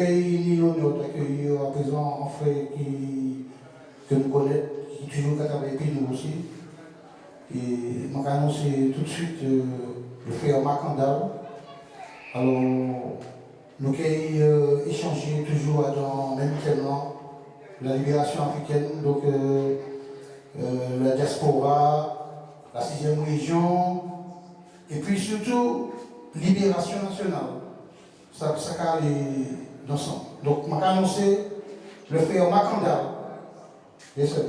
pays l'honneur d'accueillir à présent un frère que nous connaissons, qui toujours avec nous aussi. Et je vais annoncer tout de suite le frère Macandal. Alors, nous avons échangé toujours dans le même thème, la libération africaine, donc la diaspora, la 6e région, et puis surtout libération nationale. Ça aller ensemble. Donc, je vais annoncer le frère Macandal. Yes, sir.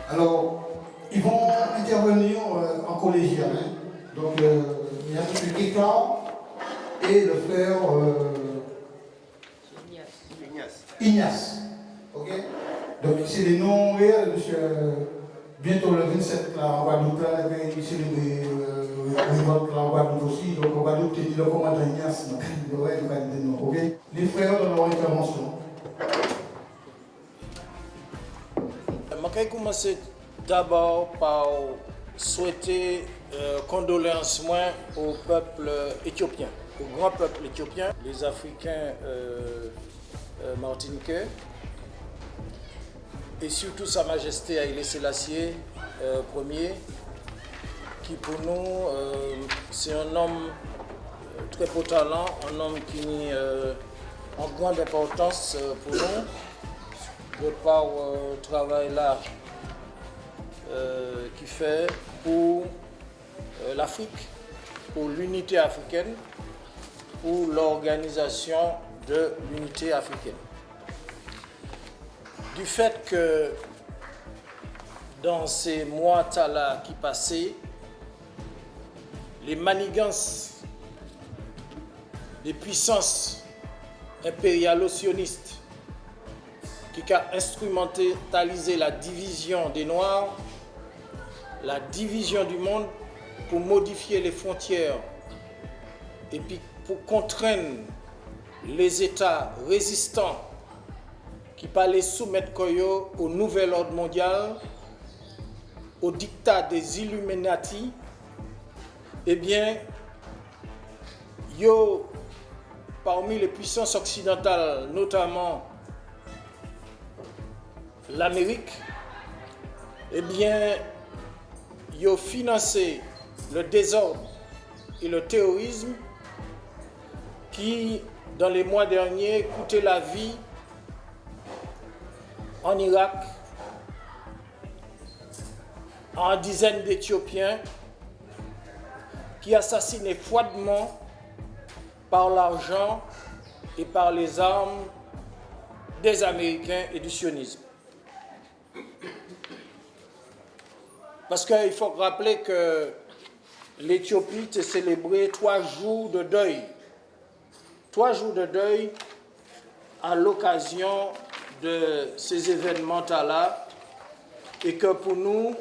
Alors, ils vont intervenir en collégial. Hein. Donc, il y a M. Kéka et le frère Ignace. Ok. Donc, c'est les noms réels, monsieur. Bientôt le 27, là, en Guadeloupe, là, il célébrer révolte en Guadeloupe aussi. Donc, en Guadeloupe, tu dis le commandant Ignace. Donc, ok. Les frères dans leur intervention. Je vais commencer d'abord par souhaiter condoléances au peuple éthiopien, au grand peuple éthiopien, les Africains martiniquais, et surtout Sa Majesté Haïlé Sélassié Ier, qui pour nous, c'est un homme très beau talent, un homme qui a en grande importance pour nous, de par le travail là qu'il fait pour l'Afrique, pour l'unité africaine, pour l'organisation de l'unité africaine. Du fait que dans ces mois-là qui passaient, les manigances des puissances impérialo-sionistes qui a instrumentalisé la division des Noirs, la division du monde pour modifier les frontières et puis pour contraindre les États résistants qui parlaient soumettre Koyo au nouvel ordre mondial, au diktat des Illuminati, eh bien, parmi les puissances occidentales, notamment l'Amérique, eh bien, ils ont financé le désordre et le terrorisme qui, dans les mois derniers, coûtait la vie en Irak à une dizaine d'Éthiopiens qui assassinaient froidement par l'argent et par les armes des Américains et du sionisme. Parce qu'il faut rappeler que l'Éthiopie a célébré 3 jours de deuil. 3 jours de deuil à l'occasion de ces événements-là. Et que pour nous,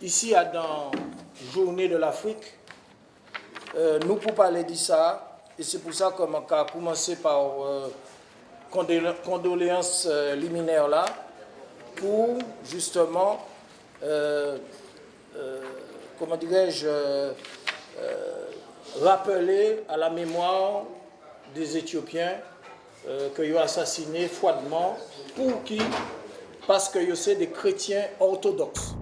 ici, dans la Journée de l'Afrique, nous pouvons parler de ça. Et c'est pour ça qu'on a commencé par condoléances liminaires là, pour justement comment dirais-je, rappeler à la mémoire des Éthiopiens qu'ils ont assassiné froidement. Pour qui? Parce que c'est des chrétiens orthodoxes.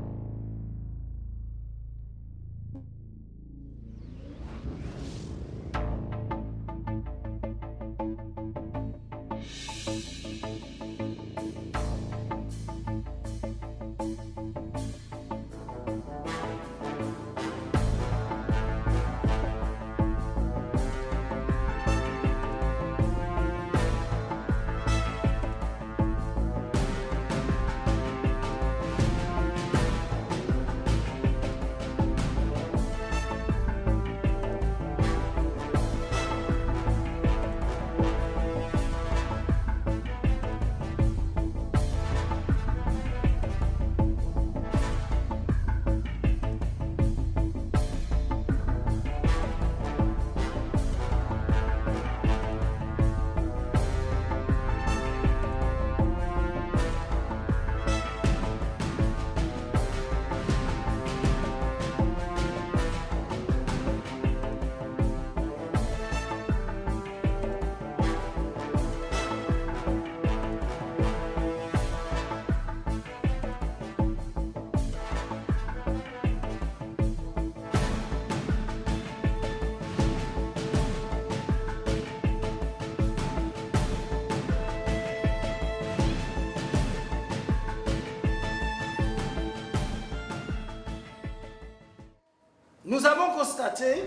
nous avons constaté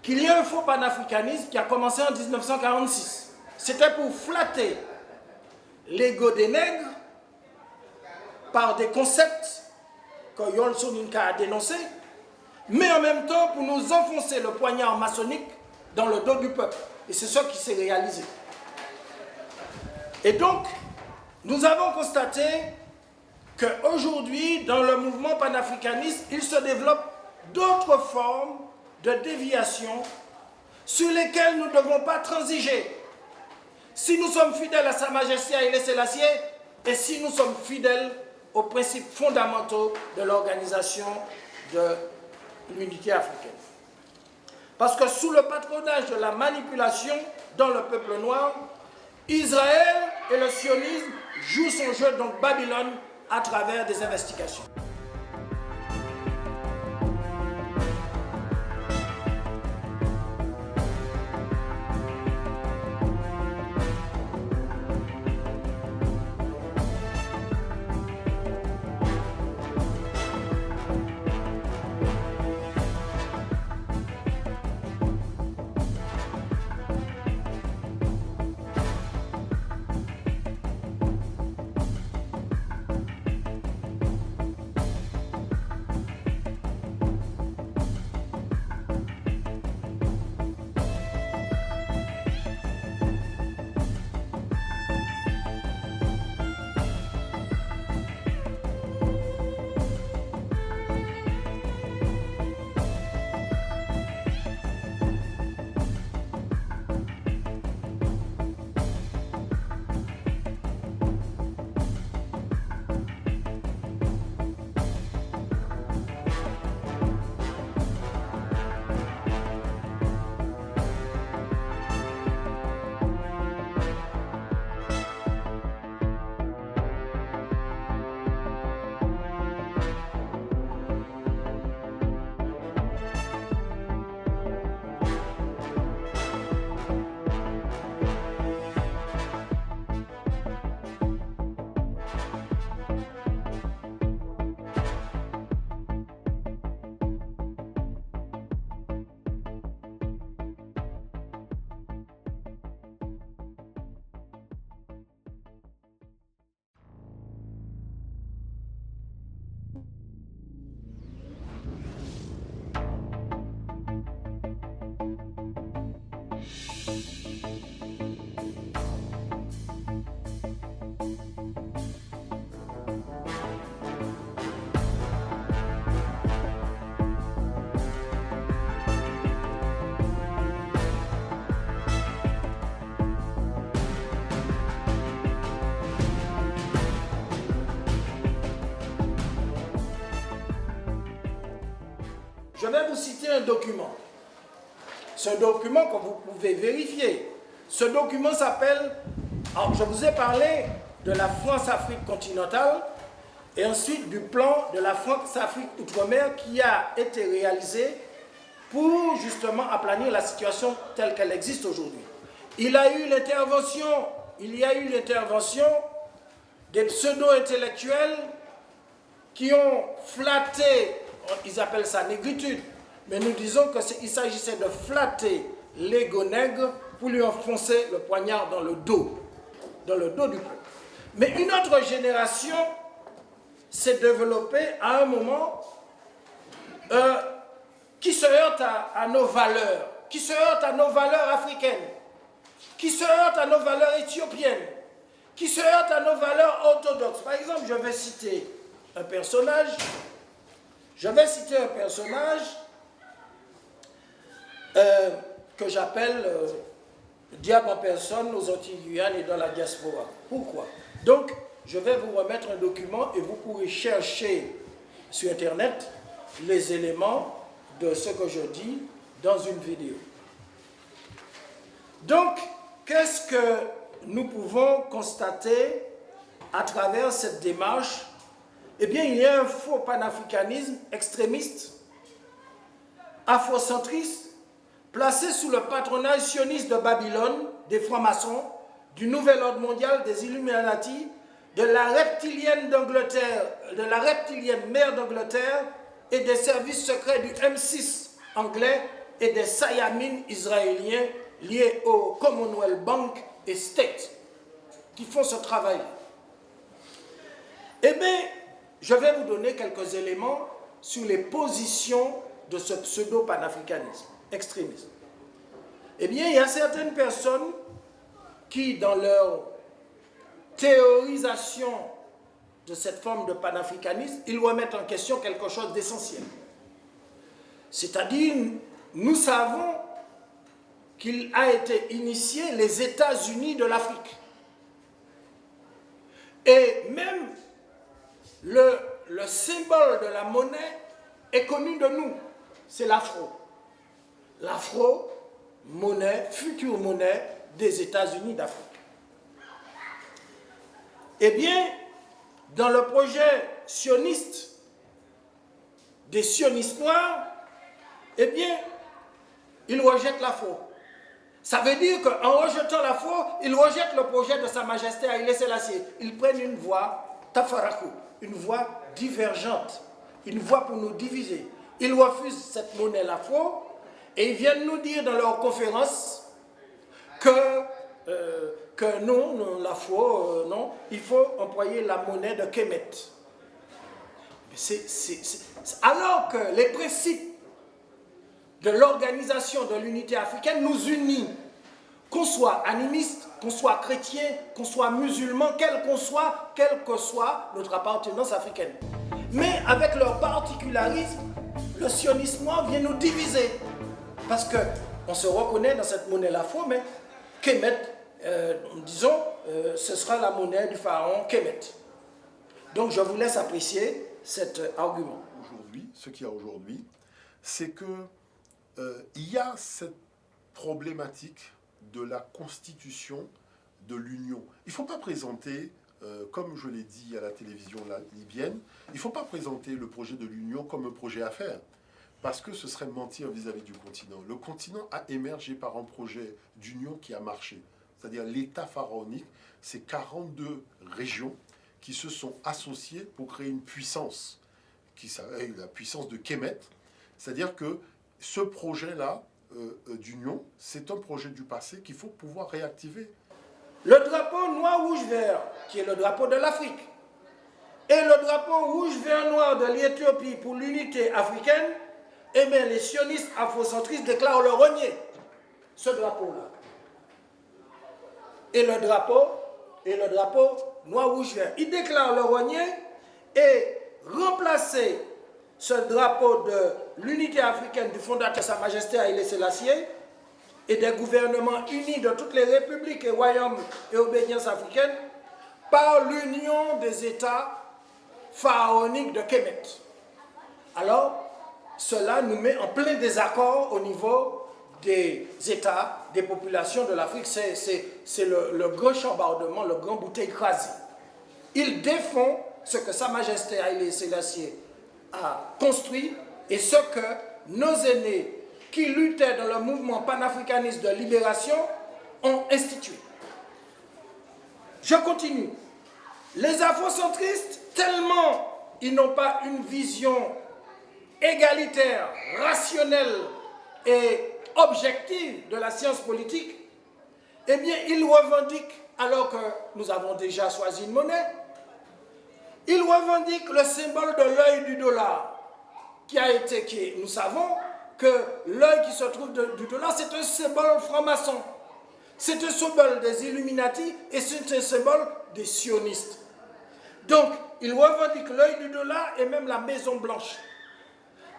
qu'il y a un faux panafricanisme qui a commencé en 1946. C'était pour flatter l'ego des nègres par des concepts que Yol Soninka a dénoncés, mais en même temps pour nous enfoncer le poignard maçonnique dans le dos du peuple. Et c'est ce qui s'est réalisé. Et donc, nous avons constaté qu'aujourd'hui, dans le mouvement panafricaniste, il se développe d'autres formes de déviation sur lesquelles nous ne devons pas transiger. Si nous sommes fidèles à Sa Majesté Haïlé Sélassié et si nous sommes fidèles aux principes fondamentaux de l'organisation de l'unité africaine. Parce que sous le patronage de la manipulation dans le peuple noir, Israël et le sionisme jouent son jeu, donc Babylone, à travers des investigations. Je vais vous citer un document. C'est un document que vous pouvez vérifier. Ce document s'appelle, alors je vous ai parlé de la France-Afrique continentale et ensuite du plan de la France-Afrique Outre-mer qui a été réalisé pour justement aplanir la situation telle qu'elle existe aujourd'hui. Il y a eu l'intervention des pseudo-intellectuels qui ont flatté, ils appellent ça négritude, mais nous disons qu'il s'agissait de flatter l'ego nègre pour lui enfoncer le poignard dans le dos du peuple. Mais une autre génération s'est développée à un moment qui se heurte à nos valeurs, qui se heurte à nos valeurs africaines, qui se heurte à nos valeurs éthiopiennes, qui se heurte à nos valeurs orthodoxes. Par exemple, je vais citer un personnage que j'appelle diable en personne aux Antilles-Guyane et dans la diaspora. Pourquoi? Donc, je vais vous remettre un document et vous pourrez chercher sur Internet les éléments de ce que je dis dans une vidéo. Donc, qu'est-ce que nous pouvons constater à travers cette démarche? Eh bien, il y a un faux panafricanisme extrémiste, afrocentriste, placé sous le patronage sioniste de Babylone, des francs-maçons, du nouvel ordre mondial, des Illuminati, de la reptilienne d'Angleterre, de la reptilienne mère d'Angleterre et des services secrets du M6 anglais et des Sayamin israéliens liés au Commonwealth Bank et State qui font ce travail. Eh bien, je vais vous donner quelques éléments sur les positions de ce pseudo-panafricanisme extrémiste. Eh bien, il y a certaines personnes qui, dans leur théorisation de cette forme de panafricanisme, ils remettent en question quelque chose d'essentiel. C'est-à-dire, nous savons qu'il a été initié les États-Unis de l'Afrique. Et même le symbole de la monnaie est connu de nous, c'est l'afro. L'afro, monnaie, future monnaie des États-Unis d'Afrique. Eh bien, dans le projet sioniste des sionistes noirs, eh bien, ils rejettent l'afro. Ça veut dire qu'en rejetant l'afro, ils rejettent le projet de Sa Majesté Haïlé Sélassié. Ils prennent une voie tafarakou, une voie divergente, une voie pour nous diviser. Ils refusent cette monnaie l'afro et ils viennent nous dire dans leurs conférences que non, l'afro, non, il faut employer la monnaie de Kemet. Alors que les principes de l'organisation de l'unité africaine nous unissent, qu'on soit animiste, qu'on soit chrétien, qu'on soit musulman, quelle que soit notre appartenance africaine. Mais avec leur particularisme, le sionisme noir vient nous diviser. Parce qu'on se reconnaît dans cette monnaie l'afro, mais Kemet, disons, ce sera la monnaie du pharaon Kemet. Donc je vous laisse apprécier cet argument. Aujourd'hui, ce qu'il y a aujourd'hui, c'est que il y a cette problématique de la constitution de l'Union. Il ne faut pas présenter, comme je l'ai dit à la télévision libyenne, il ne faut pas présenter le projet de l'Union comme un projet à faire, parce que ce serait mentir vis-à-vis du continent. Le continent a émergé par un projet d'union qui a marché, c'est-à-dire l'État pharaonique, c'est 42 régions qui se sont associées pour créer une puissance, qui s'appelle la puissance de Kemet, c'est-à-dire que ce projet-là d'union, c'est un projet du passé qu'il faut pouvoir réactiver. Le drapeau noir, rouge, vert, qui est le drapeau de l'Afrique, et le drapeau rouge, vert, noir de l'Éthiopie pour l'unité africaine, eh bien, les sionistes afrocentristes déclarent le renier, ce drapeau-là. Et le drapeau noir, rouge, vert. Ils déclarent le renier et remplacer ce drapeau de l'unité africaine du fondateur Sa Majesté Haïlé Sélassié et des gouvernements unis de toutes les républiques et royaumes et obédiences africaines par l'union des États pharaoniques de Kemet. Alors, cela nous met en plein désaccord au niveau des États, des populations de l'Afrique. C'est le grand chambardement, le grand bouteille écrasé. Ils défont ce que Sa Majesté Haïlé Sélassié a construit et ce que nos aînés qui luttaient dans le mouvement panafricaniste de libération ont institué. Je continue. Les afrocentristes, tellement ils n'ont pas une vision égalitaire, rationnelle et objective de la science politique, eh bien, ils revendiquent, alors que nous avons déjà choisi une monnaie, ils revendiquent le symbole de l'œil du dollar, nous savons que l'œil qui se trouve du dollar, c'est un symbole franc-maçon. C'est un symbole des Illuminati et c'est un symbole des sionistes. Donc, ils revendiquent l'œil du dollar et même la Maison Blanche.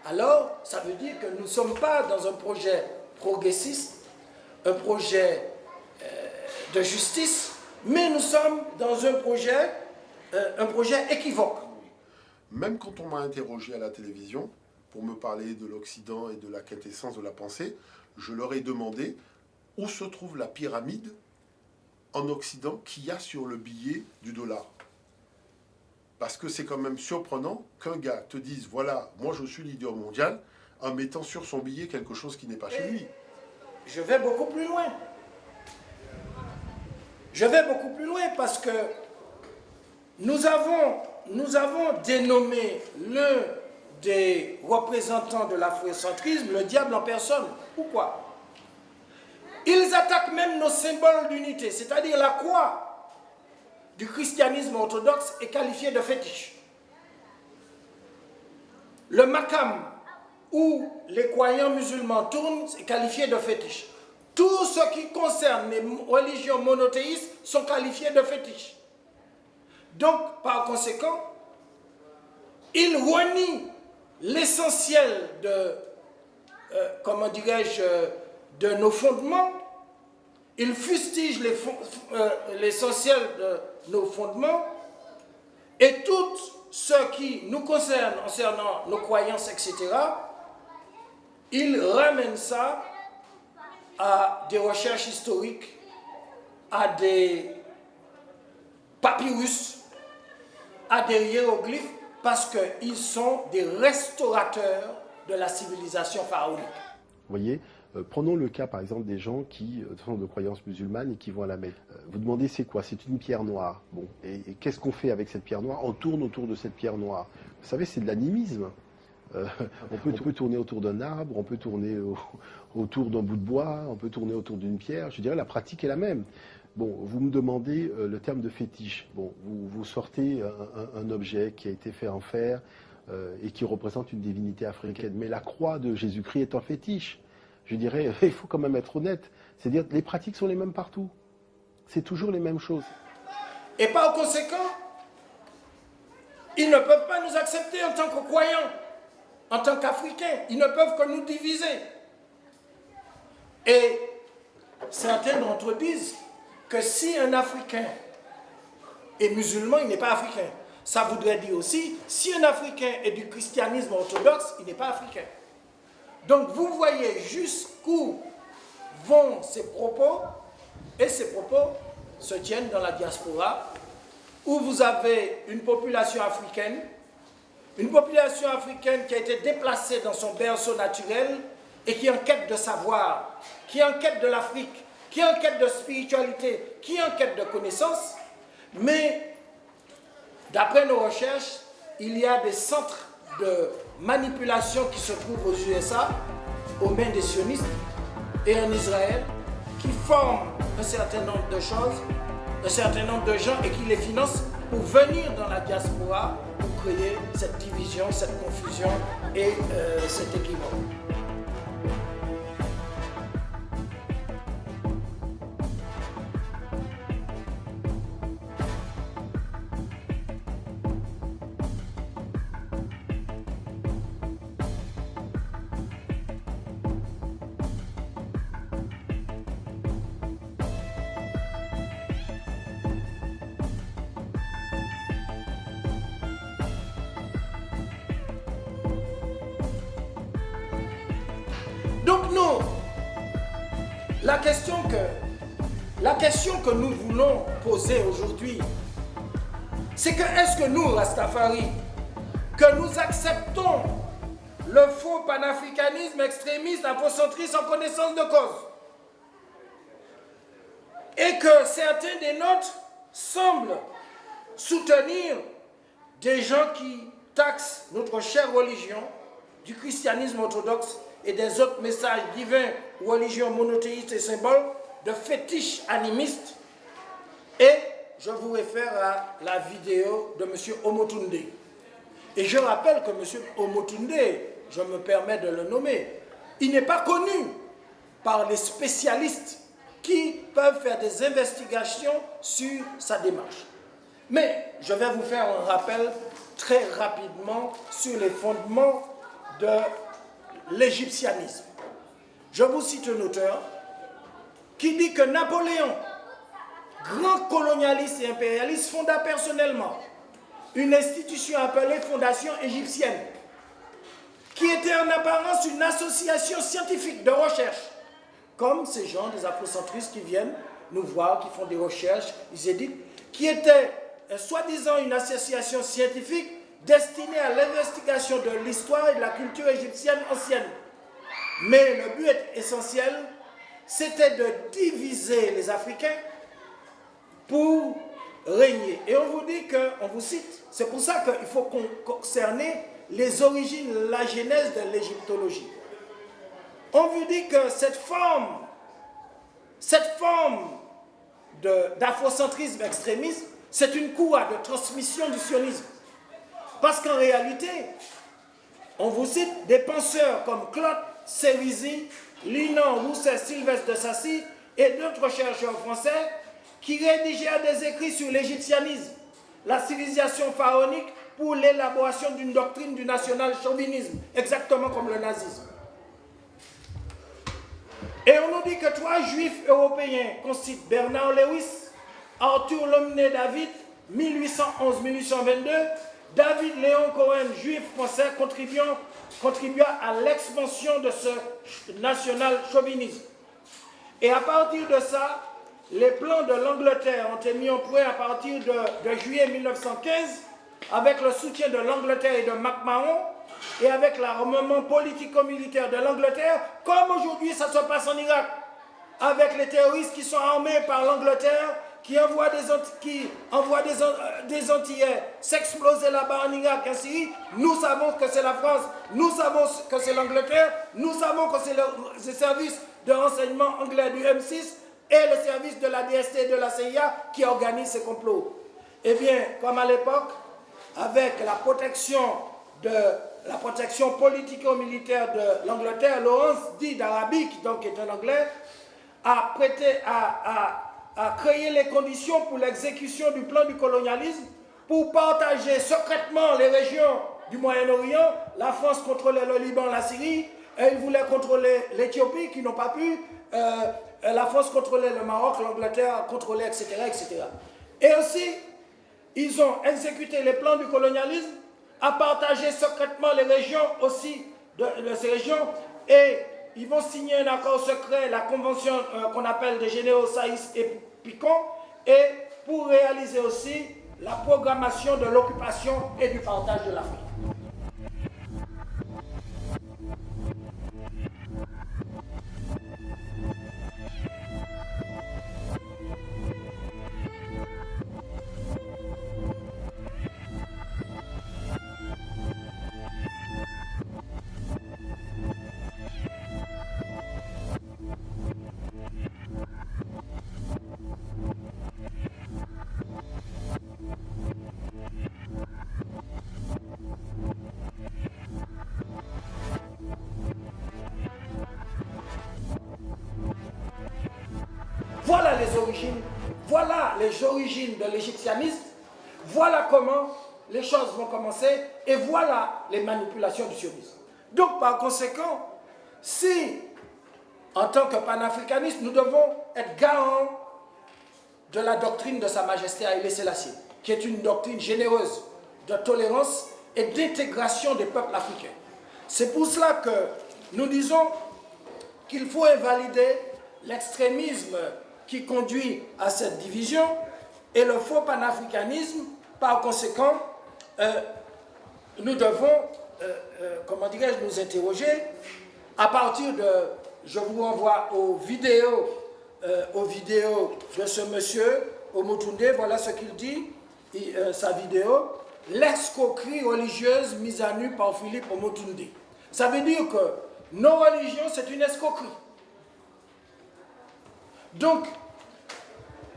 Alors, ça veut dire que nous ne sommes pas dans un projet progressiste, un projet de justice, mais nous sommes dans un projet équivoque. Même quand on m'a interrogé à la télévision pour me parler de l'Occident et de la quintessence de la pensée, je leur ai demandé où se trouve la pyramide en Occident qu'il y a sur le billet du dollar. Parce que c'est quand même surprenant qu'un gars te dise, voilà, moi je suis leader mondial, en mettant sur son billet quelque chose qui n'est pas chez lui. Je vais beaucoup plus loin. Je vais beaucoup plus loin parce que nous avons dénommé l'un des représentants de l'afrocentrisme, le diable en personne. Pourquoi? Ils attaquent même nos symboles d'unité, c'est-à-dire la croix du christianisme orthodoxe est qualifiée de fétiche. Le makam, où les croyants musulmans tournent, est qualifié de fétiche. Tout ce qui concerne les religions monothéistes sont qualifiés de fétiches. Donc, par conséquent, ils renient l'essentiel de, comment dirais-je, de nos fondements. Ils fustigent l'essentiel de nos fondements et tout ce qui nous concerne concernant nos croyances, etc., ils ramènent ça à des recherches historiques, à des papyrus, à des hiéroglyphes, parce qu'ils sont des restaurateurs de la civilisation pharaonique. Vous voyez, prenons le cas par exemple des gens qui sont de croyances musulmanes et qui vont à la Mecque. Vous demandez c'est quoi? C'est une pierre noire. Bon, et qu'est-ce qu'on fait avec cette pierre noire? On tourne autour de cette pierre noire. Vous savez, c'est de l'animisme. On peut tourner autour d'un arbre, on peut tourner autour d'un bout de bois, on peut tourner autour d'une pierre. Je dirais la pratique est la même. Bon, vous me demandez le terme de fétiche. Bon, vous sortez un objet qui a été fait en fer et qui représente une divinité africaine. Mais la croix de Jésus-Christ est un fétiche. Je dirais, il faut quand même être honnête. C'est-à-dire les pratiques sont les mêmes partout. C'est toujours les mêmes choses. Et par conséquent, ils ne peuvent pas nous accepter en tant que croyants, en tant qu'Africains. Ils ne peuvent que nous diviser. Et certains d'entre eux disent que si un Africain est musulman, il n'est pas africain. Ça voudrait dire aussi, si un Africain est du christianisme orthodoxe, il n'est pas africain. Donc vous voyez jusqu'où vont ces propos, et ces propos se tiennent dans la diaspora, où vous avez une population africaine qui a été déplacée dans son berceau naturel et qui est en quête de savoir, qui est en quête de l'Afrique, qui est en quête de spiritualité, qui est en quête de connaissance. Mais d'après nos recherches, il y a des centres de manipulation qui se trouvent aux USA, aux mains des sionistes et en Israël, qui forment un certain nombre de choses, un certain nombre de gens et qui les financent pour venir dans la diaspora pour créer cette division, cette confusion et cet équivoque. Donc nous, la question que nous voulons poser aujourd'hui, c'est que est-ce que nous, Rastafari, que nous acceptons le faux panafricanisme extrémiste, afrocentrisme en connaissance de cause, et que certains des nôtres semblent soutenir des gens qui taxent notre chère religion du christianisme orthodoxe et des autres messages divins, religions monothéistes et symboles, de fétiches animistes. Et je vous réfère à la vidéo de M. Omotunde. Et je rappelle que M. Omotunde, je me permets de le nommer, il n'est pas connu par les spécialistes qui peuvent faire des investigations sur sa démarche. Mais je vais vous faire un rappel très rapidement sur les fondements de l'égyptianisme. Je vous cite un auteur qui dit que Napoléon, grand colonialiste et impérialiste, fonda personnellement une institution appelée Fondation égyptienne, qui était en apparence une association scientifique de recherche, comme ces gens des afrocentristes qui viennent nous voir, qui font des recherches, ils éditent, qui était soi-disant une association scientifique destinée à l'investigation de l'histoire et de la culture égyptienne ancienne. Mais le but essentiel, c'était de diviser les Africains pour régner. Et on vous dit on vous cite, c'est pour ça qu'il faut concerner les origines, la genèse de l'égyptologie. On vous dit que cette forme d'afrocentrisme extrémiste, c'est une courroie de transmission du sionisme. Parce qu'en réalité, on vous cite des penseurs comme Claude Cérizy, Linon Rousset, Sylvestre de Sacy et d'autres chercheurs français qui rédigèrent des écrits sur l'égyptianisme, la civilisation pharaonique pour l'élaboration d'une doctrine du national-chauvinisme, exactement comme le nazisme. Et on nous dit que 3 juifs européens constituent Bernard Lewis, Arthur Lomné David, 1811-1822, David Léon Cohen, juif français, contribua à l'expansion de ce national-chauvinisme. Et à partir de ça, les plans de l'Angleterre ont été mis au point à partir de juillet 1915, avec le soutien de l'Angleterre et de McMahon, et avec l'armement politico-militaire de l'Angleterre, comme aujourd'hui ça se passe en Irak, avec les terroristes qui sont armés par l'Angleterre, qui envoient des Antillais s'exploser là-bas en Irak et en Syrie. Nous savons que c'est la France, nous savons que c'est l'Angleterre, nous savons que c'est le service de renseignement anglais du M6 et le service de la DST et de la CIA qui organisent ces complots. Eh bien, comme à l'époque, avec la protection politico-militaire de l'Angleterre, Lawrence D. d'Arabie, qui est un Anglais, a créé les conditions pour l'exécution du plan du colonialisme, pour partager secrètement les régions du Moyen-Orient. La France contrôlait le Liban, la Syrie, et ils voulaient contrôler l'Éthiopie, qui n'ont pas pu. La France contrôlait le Maroc, l'Angleterre contrôlait, etc., etc. Et aussi, ils ont exécuté les plans du colonialisme, à partager secrètement les régions aussi de ces régions, et ils vont signer un accord secret, la convention qu'on appelle des généraux Saïs et Picon, et pour réaliser aussi la programmation de l'occupation et du partage de l'Afrique. Voilà les origines de l'égyptianisme, voilà comment les choses vont commencer et voilà les manipulations du sionisme. Donc par conséquent, si en tant que panafricanistes, nous devons être garants de la doctrine de Sa Majesté Haïlé Sélassié, qui est une doctrine généreuse de tolérance et d'intégration des peuples africains. C'est pour cela que nous disons qu'il faut invalider l'extrémisme qui conduit à cette division et le faux panafricanisme. Par conséquent, nous devons, nous interroger à partir de, je vous renvoie aux vidéos de ce monsieur, Omotunde, voilà ce qu'il dit, sa vidéo, l'escroquerie religieuse mise à nu par Philippe Omotunde. Ça veut dire que nos religions, c'est une escroquerie. Donc,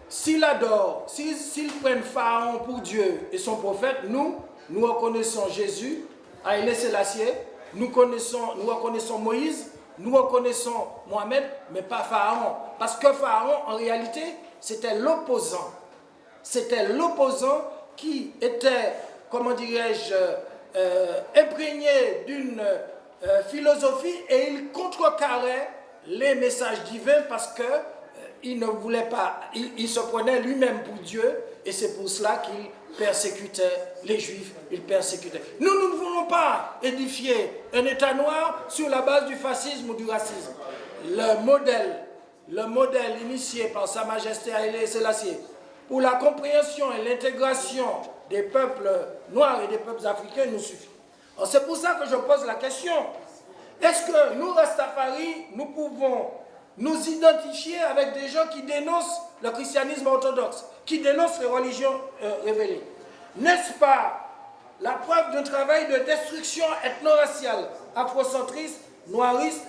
s'ils adorent, s'ils prennent Pharaon pour Dieu et son prophète, nous reconnaissons Jésus, Haïlé Sélassié, nous reconnaissons Moïse, nous reconnaissons Mohamed, mais pas Pharaon. Parce que Pharaon, en réalité, c'était l'opposant. C'était l'opposant qui était, imprégné d'une philosophie et il contrecarrait les messages divins parce que il ne voulait pas, il se prenait lui-même pour Dieu et c'est pour cela qu'il persécutait les Juifs, il persécutait. Nous ne voulons pas édifier un État noir sur la base du fascisme ou du racisme. Le modèle initié par Sa Majesté Haïlé Sélassié pour la compréhension et l'intégration des peuples noirs et des peuples africains nous suffit. C'est pour ça que je pose la question. Est-ce que nous, Rastafari, nous pouvons nous identifier avec des gens qui dénoncent le christianisme orthodoxe, qui dénoncent les religions révélées? N'est-ce pas la preuve d'un travail de destruction ethno-raciale, afrocentriste, noiriste,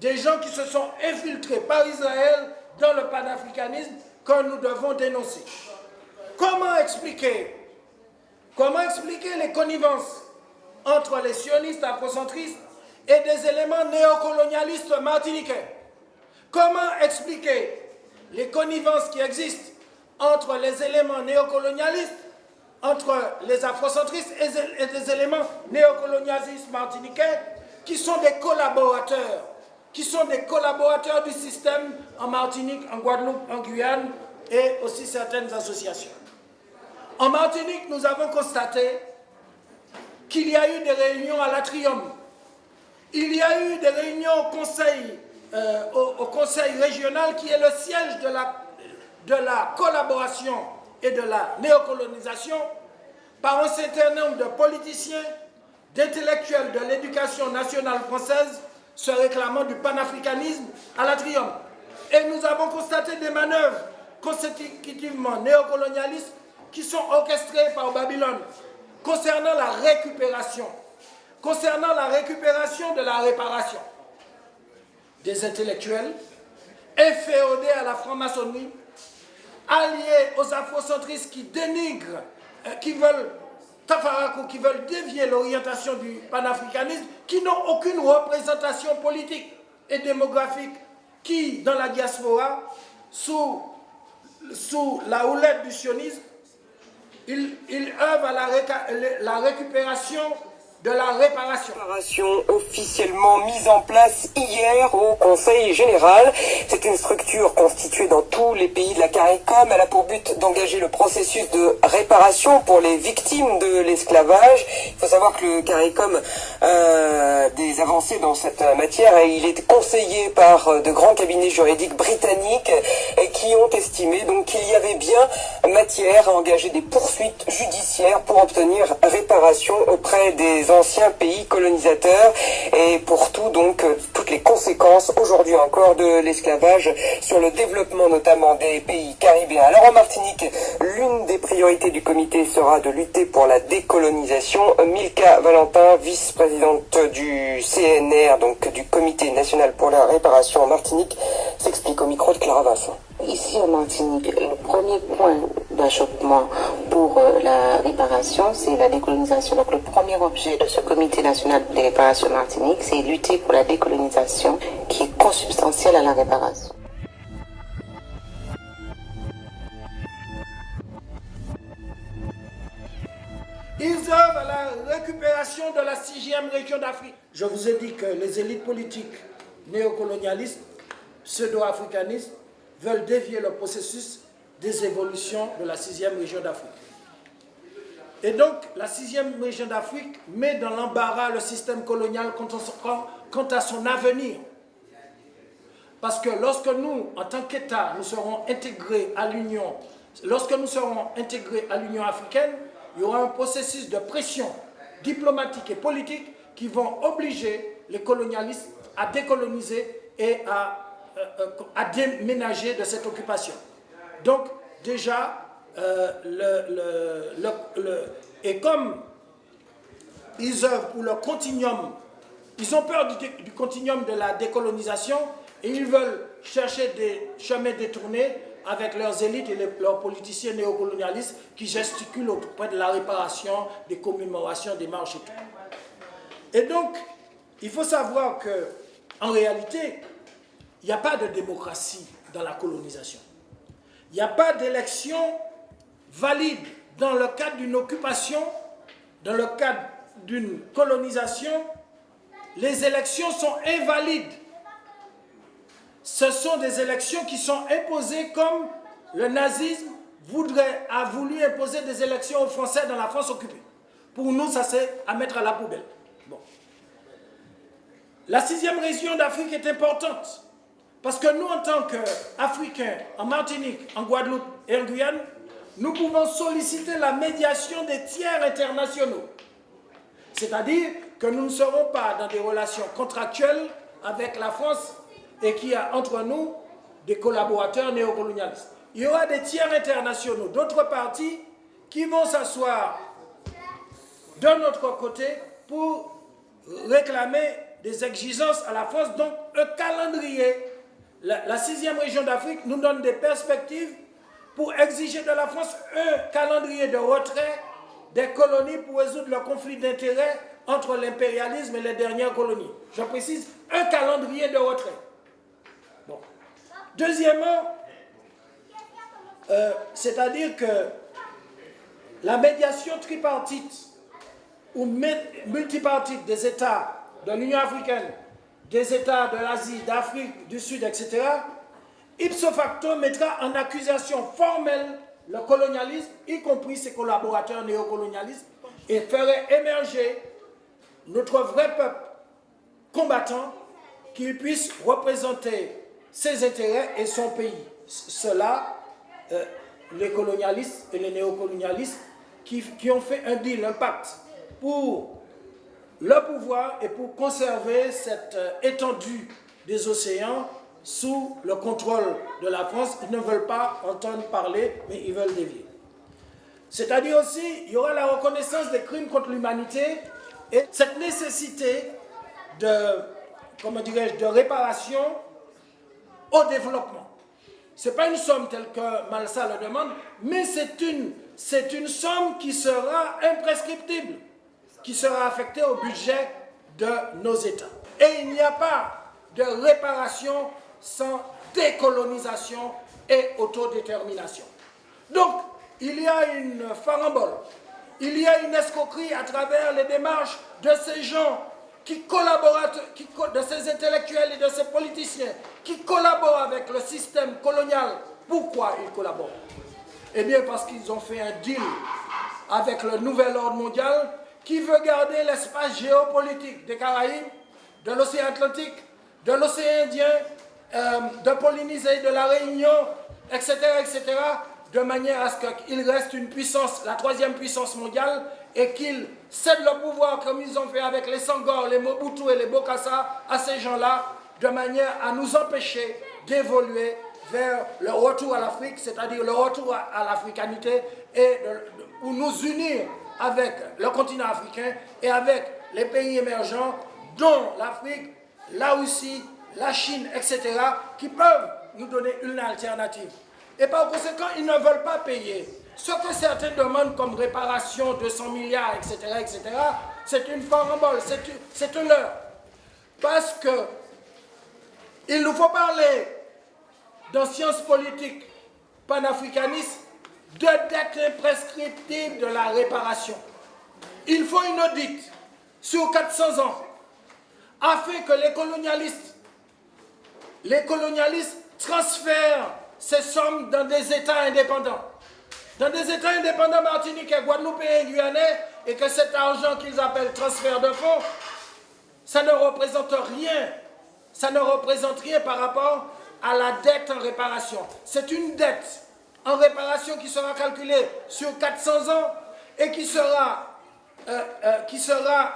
des gens qui se sont infiltrés par Israël dans le panafricanisme que nous devons dénoncer. Comment expliquer les connivences entre les sionistes afrocentristes et des éléments néocolonialistes martiniquais? Comment expliquer les connivences qui existent entre les éléments néocolonialistes, entre les afrocentristes et des éléments néocolonialistes martiniquais qui sont des collaborateurs du système en Martinique, en Guadeloupe, en Guyane et aussi certaines associations. En Martinique, nous avons constaté qu'il y a eu des réunions à l'Atrium. Il y a eu des réunions au conseil régional qui est le siège de la collaboration et de la néocolonisation par un certain nombre de politiciens, d'intellectuels de l'éducation nationale française se réclamant du panafricanisme à l'Atrium. Et nous avons constaté des manœuvres consécutivement néocolonialistes qui sont orchestrées par Babylone concernant la récupération de la réparation des intellectuels inféodés à la franc-maçonnerie, alliés aux afrocentristes qui dénigrent, qui veulent dévier l'orientation du panafricanisme, qui n'ont aucune représentation politique et démographique, qui, dans la diaspora, sous la houlette du sionisme, ils œuvrent à la récupération de la réparation. Officiellement mise en place hier au Conseil général. C'est une structure constituée dans tous les pays de la CARICOM. Elle a pour but d'engager le processus de réparation pour les victimes de l'esclavage. Il faut savoir que le CARICOM a des avancées dans cette matière et il est conseillé par de grands cabinets juridiques britanniques qui ont estimé donc qu'il y avait bien matière à engager des poursuites judiciaires pour obtenir réparation auprès des anciens pays colonisateurs et pour toutes les conséquences aujourd'hui encore de l'esclavage sur le développement notamment des pays caribéens. Alors en Martinique, l'une des priorités du comité sera de lutter pour la décolonisation. Milka Valentin, vice-présidente du CNR, donc du Comité national pour la réparation en Martinique, s'explique au micro de Clara Vincent. Ici en Martinique, le premier point d'achoppement pour la réparation, c'est la décolonisation. Donc le premier objet de ce comité national de réparation Martinique, c'est lutter pour la décolonisation qui est consubstantielle à la réparation. Ils œuvrent à la récupération de la 6e région d'Afrique. Je vous ai dit que les élites politiques néocolonialistes, pseudo-africanistes, veulent dévier le processus des évolutions de la 6e région d'Afrique. Et donc, la 6e région d'Afrique met dans l'embarras le système colonial quant à son avenir. Parce que lorsque nous, en tant qu'État, nous serons intégrés à l'Union, africaine, il y aura un processus de pression diplomatique et politique qui vont obliger les colonialistes à décoloniser et à déménager de cette occupation. Donc, déjà, et comme ils œuvrent pour le continuum, ils ont peur du continuum de la décolonisation et ils veulent chercher des chemins détournés avec leurs élites et leurs politiciens néocolonialistes qui gesticulent auprès de la réparation, des commémorations, des marches et tout. Et donc, il faut savoir qu'en réalité, il n'y a pas de démocratie dans la colonisation. Il n'y a pas d'élection valide dans le cadre d'une occupation, dans le cadre d'une colonisation. Les élections sont invalides. Ce sont des élections qui sont imposées comme le nazisme a voulu imposer des élections aux Français dans la France occupée. Pour nous, ça c'est à mettre à la poubelle. Bon. La 6e région d'Afrique est importante parce que nous, en tant qu'Africains, en Martinique, en Guadeloupe et en Guyane, nous pouvons solliciter la médiation des tiers internationaux. C'est-à-dire que nous ne serons pas dans des relations contractuelles avec la France et qu'il y a entre nous des collaborateurs néocolonialistes. Il y aura des tiers internationaux, d'autres parties, qui vont s'asseoir de notre côté pour réclamer des exigences à la France, donc un calendrier. La 6e région d'Afrique nous donne des perspectives pour exiger de la France un calendrier de retrait des colonies pour résoudre le conflit d'intérêts entre l'impérialisme et les dernières colonies. Je précise, un calendrier de retrait. Bon. Deuxièmement, c'est-à-dire que la médiation tripartite ou multipartite des États de l'Union africaine, des États de l'Asie, d'Afrique, du Sud, etc., ipso facto mettra en accusation formelle le colonialisme, y compris ses collaborateurs néocolonialistes, et ferait émerger notre vrai peuple combattant qui puisse représenter ses intérêts et son pays. Cela, les colonialistes et les néocolonialistes qui ont fait un deal, un pacte pour le pouvoir et pour conserver cette étendue des océans sous le contrôle de la France. Ils ne veulent pas entendre parler, mais ils veulent dévier. C'est-à-dire aussi, il y aura la reconnaissance des crimes contre l'humanité et cette nécessité de, comment dirais-je, de réparation au développement. Ce n'est pas une somme telle que Malsa le demande, mais c'est une somme qui sera imprescriptible, qui sera affectée au budget de nos États. Et il n'y a pas de réparation sans décolonisation et autodétermination. Donc, il y a une farandole, il y a une escroquerie à travers les démarches de ces gens qui collaborent, de ces intellectuels et de ces politiciens qui collaborent avec le système colonial. Pourquoi ils collaborent? Eh bien parce qu'ils ont fait un deal avec le nouvel ordre mondial qui veut garder l'espace géopolitique des Caraïbes, de l'océan Atlantique, de l'océan Indien, de Polynésie, de la Réunion, etc., de manière à ce qu'il reste une puissance, la 3e puissance mondiale, et qu'ils cèdent le pouvoir comme ils ont fait avec les Senghor, les Mobutu et les Bokassa à ces gens-là, de manière à nous empêcher d'évoluer vers le retour à l'Afrique, c'est-à-dire le retour à l'africanité, et pour nous unir avec le continent africain et avec les pays émergents, dont l'Afrique, la Russie, la Chine, etc., qui peuvent nous donner une alternative. Et par conséquent, ils ne veulent pas payer. Ce que certains demandent comme réparation, 200 milliards, etc., c'est une farandole, c'est un leurre. Parce que il nous faut parler dans sciences politiques panafricanistes de dette imprescriptible de la réparation. Il faut une audite sur 400 ans afin que les colonialistes transfèrent ces sommes dans des États indépendants. Dans des États indépendants martiniquais, guadeloupéens et guyanais, et que cet argent qu'ils appellent transfert de fonds, ça ne représente rien. Ça ne représente rien par rapport à la dette en réparation. C'est une dette en réparation qui sera calculée sur 400 ans et qui sera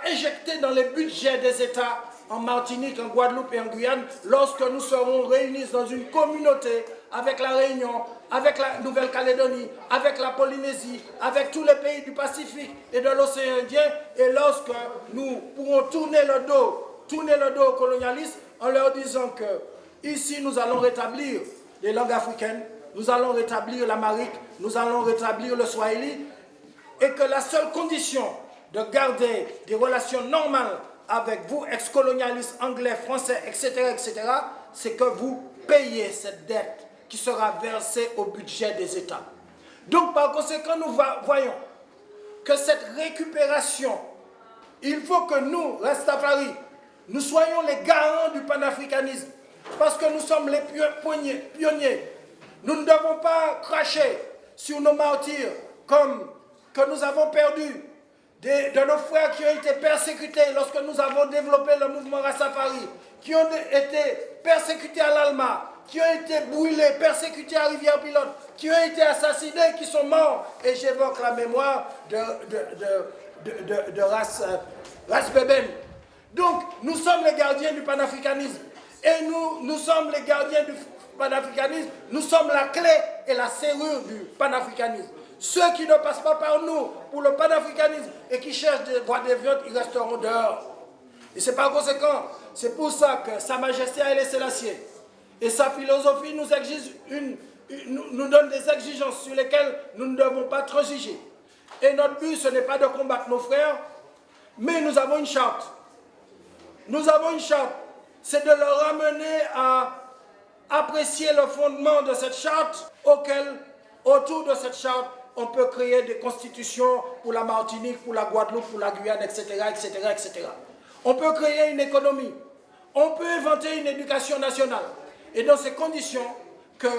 injectée dans les budgets des États en Martinique, en Guadeloupe et en Guyane lorsque nous serons réunis dans une communauté avec la Réunion, avec la Nouvelle-Calédonie, avec la Polynésie, avec tous les pays du Pacifique et de l'océan Indien, et lorsque nous pourrons tourner le dos aux colonialistes en leur disant que ici nous allons rétablir les langues africaines, nous allons rétablir l'amharique, nous allons rétablir le swahili, et que la seule condition de garder des relations normales avec vous, ex-colonialistes anglais, français, etc., c'est que vous payez cette dette qui sera versée au budget des États. Donc, par conséquent, nous voyons que cette récupération, il faut que nous, Rastafari, nous soyons les garants du panafricanisme, parce que nous sommes les pionniers. Nous ne devons pas cracher sur nos martyrs comme que nous avons perdu de nos frères qui ont été persécutés lorsque nous avons développé le mouvement Rastafari, qui ont été persécutés à l'Alma, qui ont été brûlés, persécutés à Rivière-Pilote, qui ont été assassinés, qui sont morts. Et j'évoque la mémoire de Ras Beben. Donc, nous sommes les gardiens du panafricanisme. Et nous sommes les gardiens du panafricanisme. Nous sommes la clé et la serrure du panafricanisme. Ceux qui ne passent pas par nous pour le panafricanisme et qui cherchent des voies déviantes, ils resteront dehors. Et c'est par conséquent, c'est pour ça que Sa Majesté Haïlé Sélassié et sa philosophie nous donne des exigences sur lesquelles nous ne devons pas transiger. Et notre but, ce n'est pas de combattre nos frères, mais nous avons une charte. Nous avons une charte. C'est de leur ramener à apprécier le fondement de cette charte, autour de cette charte, on peut créer des constitutions pour la Martinique, pour la Guadeloupe, pour la Guyane, etc., etc., etc. On peut créer une économie. On peut inventer une éducation nationale. Et dans ces conditions que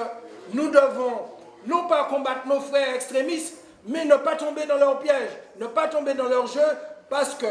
nous devons non pas combattre nos frères extrémistes, mais ne pas tomber dans leur piège, ne pas tomber dans leur jeu, parce que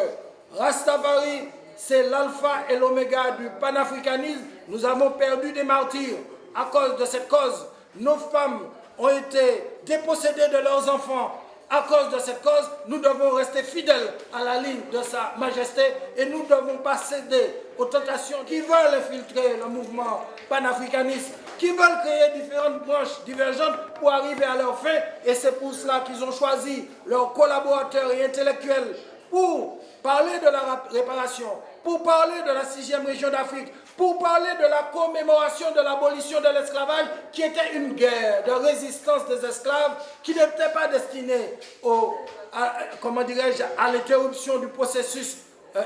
Rastafari, c'est l'alpha et l'oméga du panafricanisme. Nous avons perdu des martyrs à cause de cette cause. Nos femmes ont été dépossédées de leurs enfants à cause de cette cause. Nous devons rester fidèles à la ligne de Sa Majesté et nous ne devons pas céder aux tentations qui veulent infiltrer le mouvement panafricaniste, qui veulent créer différentes branches divergentes pour arriver à leur fin. Et c'est pour cela qu'ils ont choisi leurs collaborateurs et intellectuels pour parler de la réparation, pour parler de la 6e région d'Afrique, pour parler de la commémoration de l'abolition de l'esclavage, qui était une guerre de résistance des esclaves, qui n'était pas destinée à l'interruption du processus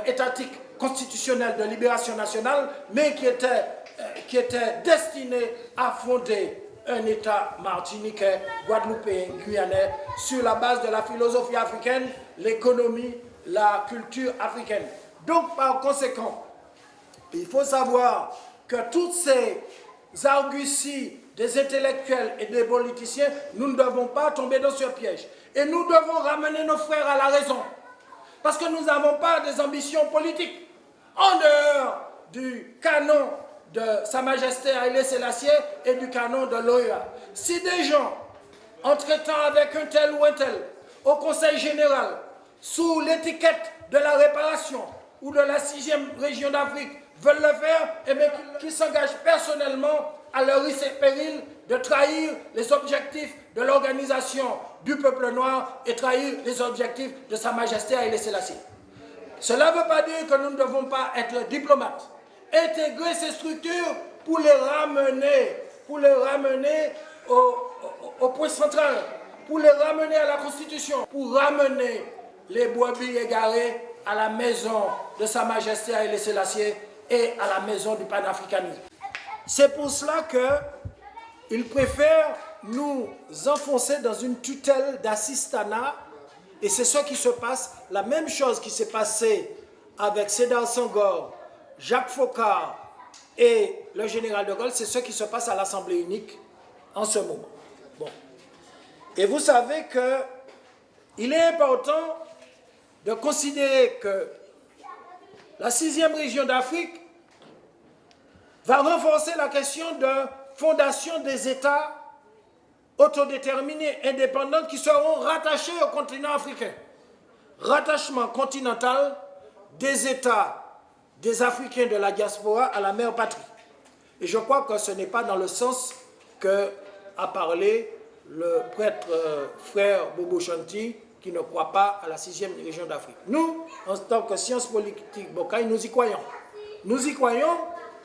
étatique constitutionnel de libération nationale, mais qui était destinée à fonder un État martiniquais, guadeloupéen, guyanais, sur la base de la philosophie africaine, l'économie, la culture africaine. Donc, par conséquent, il faut savoir que toutes ces arguties des intellectuels et des politiciens, nous ne devons pas tomber dans ce piège. Et nous devons ramener nos frères à la raison. Parce que nous n'avons pas des ambitions politiques en dehors du canon de Sa Majesté Haïlé Sélassié et du canon de l'OEA. Si des gens, en traitant avec un tel ou un tel, au Conseil général, sous l'étiquette de la réparation ou de la 6e région d'Afrique, veulent le faire, et bien qu'ils s'engagent personnellement à leur risque et péril de trahir les objectifs de l'organisation du peuple noir et trahir les objectifs de Sa Majesté Haïlé Sélassié. Cela ne veut pas dire que nous ne devons pas être diplomates. Intégrer ces structures pour les ramener au point central, pour les ramener à la Constitution, pour ramener les brebis égarés à la maison de Sa Majesté Haïlé Sélassié et à la maison du panafricanisme. C'est pour cela qu'ils préfèrent nous enfoncer dans une tutelle d'assistanat, et c'est ce qui se passe, la même chose qui s'est passée avec Sédar Senghor, Jacques Foccart et le général de Gaulle, c'est ce qui se passe à l'Assemblée unique en ce moment. Bon. Et vous savez qu'il est important de considérer que la 6e région d'Afrique va renforcer la question de fondation des États autodéterminés, indépendants, qui seront rattachés au continent africain. Rattachement continental des États des Africains de la diaspora à la mère patrie. Et je crois que ce n'est pas dans le sens qu'a parlé le prêtre frère Bobo Chanti, qui ne croit pas à la 6e région d'Afrique. Nous, en tant que sciences politiques Bocaï, nous y croyons. Nous y croyons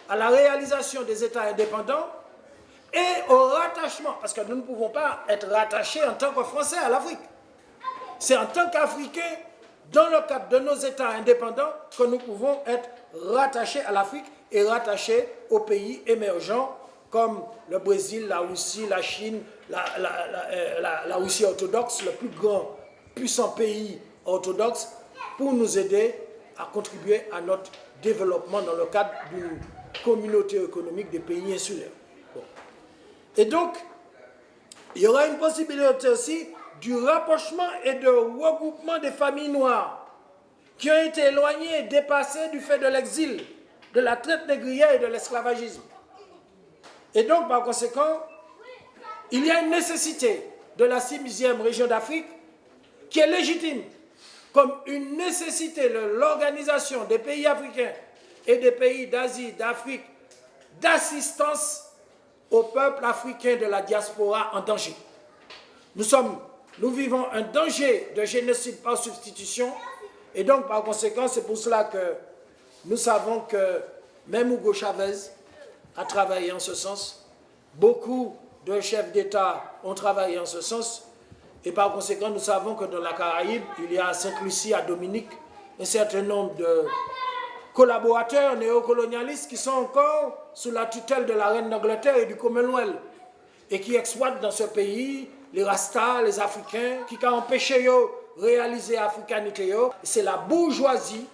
à la réalisation des États indépendants et au rattachement, parce que nous ne pouvons pas être rattachés en tant que Français à l'Afrique. C'est en tant qu'Africains, dans le cadre de nos États indépendants, que nous pouvons être rattachés à l'Afrique et rattachés aux pays émergents comme le Brésil, la Russie, la Chine, la Russie orthodoxe, le plus grand, puissant pays orthodoxe, pour nous aider à contribuer à notre développement dans le cadre d'une communauté économique des pays insulaires. Bon. Et donc, il y aura une possibilité aussi du rapprochement et de regroupement des familles noires qui ont été éloignées et dépassées du fait de l'exil, de la traite négrière et de l'esclavagisme. Et donc, par conséquent, il y a une nécessité de la 6e région d'Afrique qui est légitime, comme une nécessité de l'organisation des pays africains et des pays d'Asie, d'Afrique, d'assistance au peuple africain de la diaspora en danger. Nous sommes nous vivons un danger de génocide par substitution. Et donc, par conséquent, c'est pour cela que nous savons que même Hugo Chavez a travaillé en ce sens. Beaucoup de chefs d'État ont travaillé en ce sens. Et par conséquent, nous savons que dans la Caraïbe, il y a à Sainte-Lucie, à Dominique, un certain nombre de collaborateurs néocolonialistes qui sont encore sous la tutelle de la reine d'Angleterre et du Commonwealth et qui exploitent dans ce pays les Rastas, les Africains, qui ont empêché de réaliser l'africanité. C'est la bourgeoisie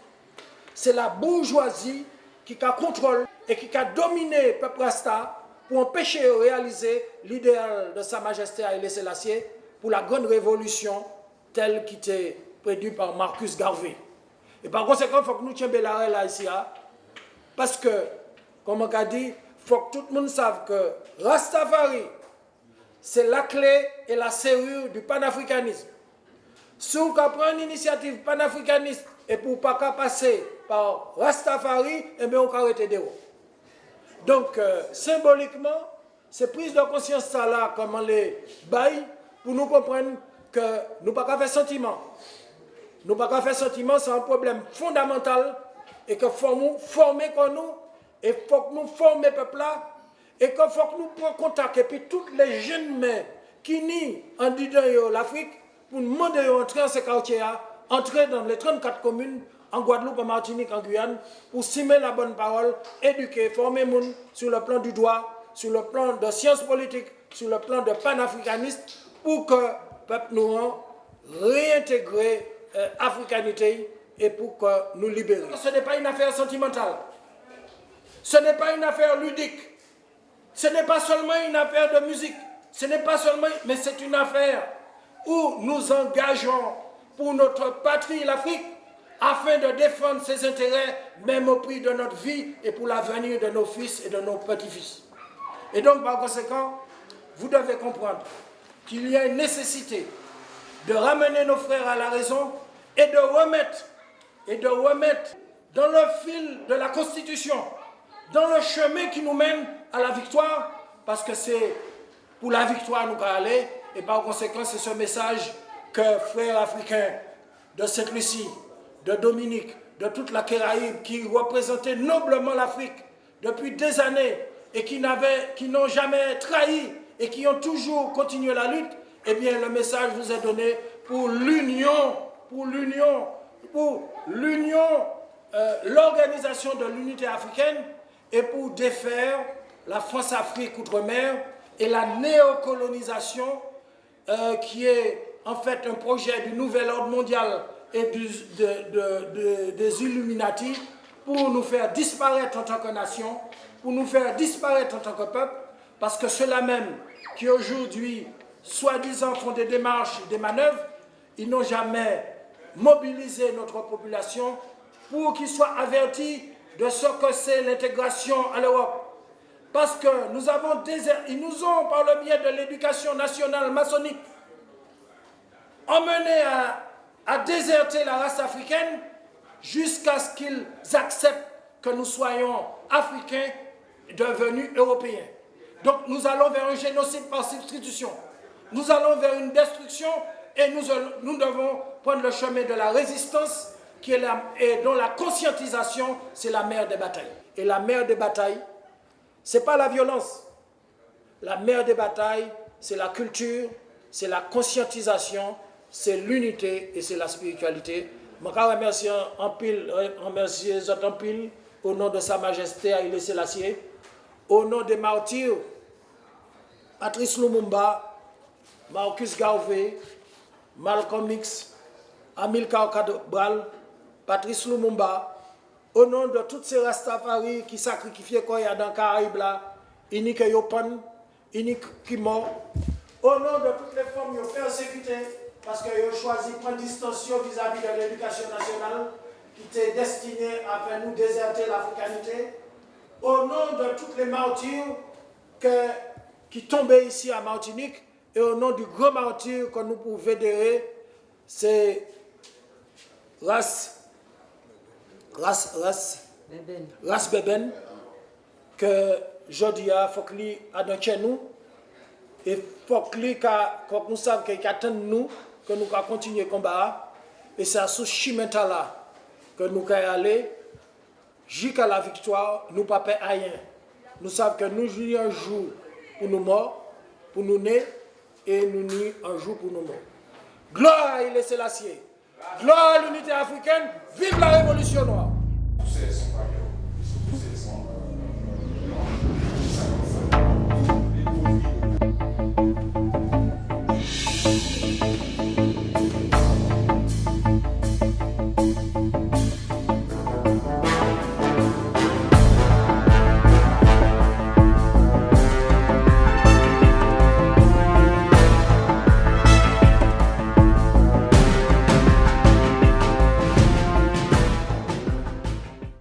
qui contrôle et qui a dominé le peuple Rasta pour empêcher de réaliser l'idéal de Sa Majesté Haïlé Sélassié pour la grande révolution telle qui était prédite par Marcus Garvey. Et par conséquent, il faut que nous tenions Belarel là ici, parce que, comme on a dit, il faut que tout le monde sache que Rastafari, c'est la clé et la serrure du panafricanisme. Si on prend une initiative panafricaniste et pour ne pas passer par Rastafari, eh bien on peut arrêter de haut. Donc, symboliquement, ces prises de conscience là, comme on les baille, pour nous comprendre que nous ne pouvons pas faire sentiment. Nous ne pouvons pas faire sentiment, c'est un problème fondamental et que faut nous former comme nous, et il faut que nous former le peuple là, et qu'il faut que nous prenions contact, et puis tous les jeunes mais qui nient en disant l'Afrique, pour nous demander d'entrer dans ces quartiers, entrer dans les 34 communes, en Guadeloupe, en Martinique, en Guyane, pour simer la bonne parole, éduquer, former les gens sur le plan du droit, sur le plan de sciences politiques, sur le plan de panafricanisme, pour que le peuple nous réintègre l'africanité et pour que nous libérions. Ce n'est pas une affaire sentimentale, ce n'est pas une affaire ludique, ce n'est pas seulement une affaire de musique, ce n'est pas seulement, mais c'est une affaire où nous engageons pour notre patrie, l'Afrique, afin de défendre ses intérêts, même au prix de notre vie et pour l'avenir de nos fils et de nos petits-fils. Et donc, par conséquent, vous devez comprendre qu'il y a une nécessité de ramener nos frères à la raison et de remettre dans le fil de la Constitution, dans le chemin qui nous mène à la victoire, parce que c'est pour la victoire nous allons aller, et par conséquent, c'est ce message que frères africains de Sainte-Lucie, de Dominique, de toute la Caraïbe, qui représentaient noblement l'Afrique depuis des années et qui n'ont jamais trahi et qui ont toujours continué la lutte, eh bien le message vous est donné pour l'union, l'organisation de l'unité africaine et pour défaire la France-Afrique outre-mer et la néocolonisation qui est en fait un projet du nouvel ordre mondial et des Illuminati pour nous faire disparaître en tant que nation, pour nous faire disparaître en tant que peuple, parce que ceux-là même qui aujourd'hui, soi-disant, font des démarches, des manœuvres, ils n'ont jamais mobilisé notre population pour qu'ils soient avertis de ce que c'est l'intégration à l'Europe. Parce que ils nous ont, par le biais de l'éducation nationale maçonnique, emmenés à déserter la race africaine jusqu'à ce qu'ils acceptent que nous soyons africains devenus européens. Donc nous allons vers un génocide par substitution. Nous allons vers une destruction et nous devons prendre le chemin de la résistance et dont la conscientisation, c'est la mère des batailles. Et la mère des batailles, ce n'est pas la violence. La mère des batailles, c'est la culture, c'est la conscientisation, c'est l'unité et c'est la spiritualité. Je remercie en pile au nom de Sa Majesté Haïlé Sélassié, au nom des martyrs, Patrice Lumumba, Marcus Garvey, Malcolm X, Amilcar Cabral, Patrice Lumumba, au nom de tous ces Rastafari qui sacrifiaient quoi il y a dans le Caraïbe là, Inik Yopan, Inik Kimo, au nom de toutes les femmes qui ont persécuté parce qu'ils ont choisi de prendre distance vis-à-vis de l'éducation nationale qui était destinée à faire nous déserter l'africanité, au nom de toutes les martyrs qui tombaient ici à Martinique et au nom du grand martyr que nous pouvons vénérer, c'est Ras Beben, que Jodia Fokli a dans chez nous, Et il faut que nous sachions qu'il attend nous, que nous continuer le combat. Et c'est à ce chemin là que nous allons aller jusqu'à la victoire. Nous ne pas perdre rien. Nous savons que nous jouons un jour pour nous morts, pour nous nés, et nous nuit un jour pour nous morts. Gloire à Haïlé Sélassié. Gloire à l'unité africaine. Vive la révolution noire.